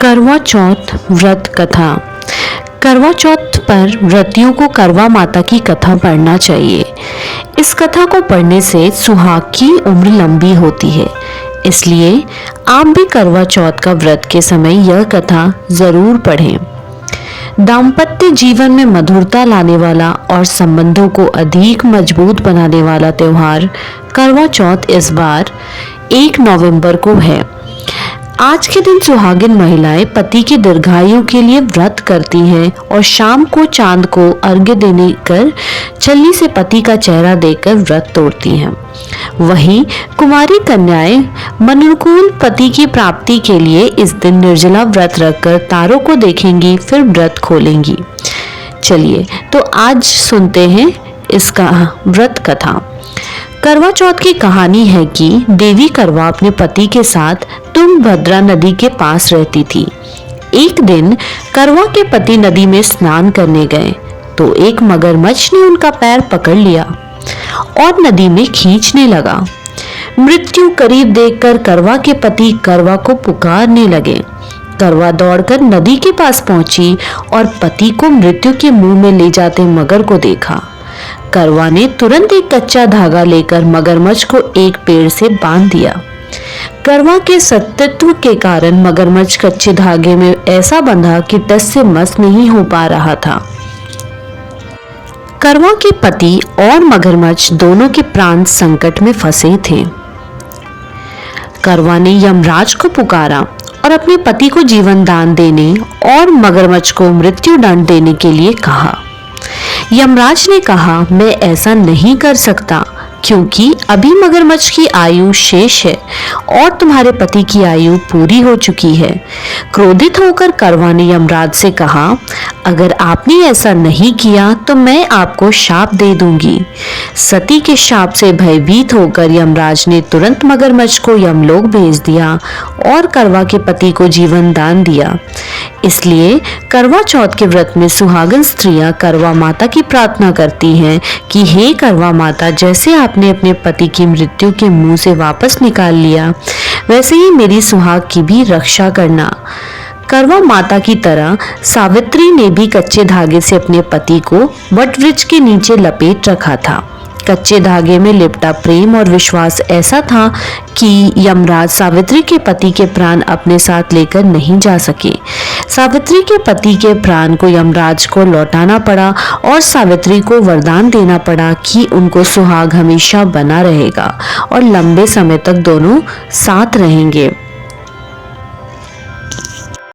करवा चौथ व्रत कथा। करवा चौथ पर व्रतियों को करवा माता की कथा पढ़ना चाहिए। इस कथा को पढ़ने से सुहाग की उम्र लंबी होती है, इसलिए आप भी करवा चौथ का व्रत के समय यह कथा जरूर पढ़ें। दाम्पत्य जीवन में मधुरता लाने वाला और संबंधों को अधिक मजबूत बनाने वाला त्योहार करवा चौथ इस बार 1 नवंबर को है। आज के दिन सुहागिन महिलाएं पति के दीर्घायु के लिए व्रत करती हैं और शाम को चांद को अर्घ्य देने कर छल्ली से पति का चेहरा देखकर व्रत तोड़ती हैं। वहीं कुमारी कन्याएं मनोनुकूल पति की प्राप्ति के लिए इस दिन निर्जला व्रत रखकर तारों को देखेंगी, फिर व्रत खोलेंगी। चलिए तो आज सुनते हैं इसका व्रत कथा। करवा चौथ की कहानी है कि देवी करवा अपने पति के साथ तुंगभद्रा नदी के पास रहती थी। एक दिन करवा के पति नदी में स्नान करने गए तो एक मगरमच्छ ने उनका पैर पकड़ लिया और नदी में खींचने लगा। मृत्यु करीब देखकर करवा के पति करवा को पुकारने लगे। करवा दौड़कर नदी के पास पहुंची और पति को मृत्यु के मुंह में ले जाते मगर को देखा। करवा ने तुरंत एक कच्चा धागा लेकर मगरमच्छ को एक पेड़ से बांध दिया। करवा के सत्यत्व के कारण मगरमच्छ कच्चे धागे में ऐसा बंधा कि टस से मस नहीं हो पा रहा था। करवा के पति और मगरमच्छ दोनों के प्राण संकट में फंसे थे। करवा ने यमराज को पुकारा और अपने पति को जीवन दान देने और मगरमच्छ को मृत्यु दंड देने के लिए कहा। यमराज ने कहा, मैं ऐसा नहीं कर सकता क्योंकि अभी मगरमच्छ की आयु शेष है और तुम्हारे पति की आयु पूरी हो चुकी है। क्रोधित होकर करवा ने यमराज से कहा, अगर आपने ऐसा नहीं किया तो मैं आपको शाप दे दूंगी। सती के शाप से भयभीत होकर यमराज ने तुरंत मगरमच्छ को यमलोक भेज दिया और करवा के पति को जीवन दान दिया। इसलिए करवा चौथ के व्रत में सुहागन स्त्रियां करवा माता की प्रार्थना करती हैं कि हे करवा माता, जैसे आपने अपने पति की मृत्यु के मुंह से वापस निकाल लिया, वैसे ही मेरी सुहाग की भी रक्षा करना। करवा माता की तरह सावित्री ने भी कच्चे धागे से अपने पति को वटवृक्ष के नीचे लपेट रखा था। कच्चे धागे में लिपटा प्रेम और विश्वास ऐसा था कि यमराज सावित्री के पति के प्राण अपने साथ लेकर नहीं जा सके। सावित्री के पति के प्राण को यमराज को लौटाना पड़ा और सावित्री को वरदान देना पड़ा कि उनको सुहाग हमेशा बना रहेगा और लंबे समय तक दोनों साथ रहेंगे।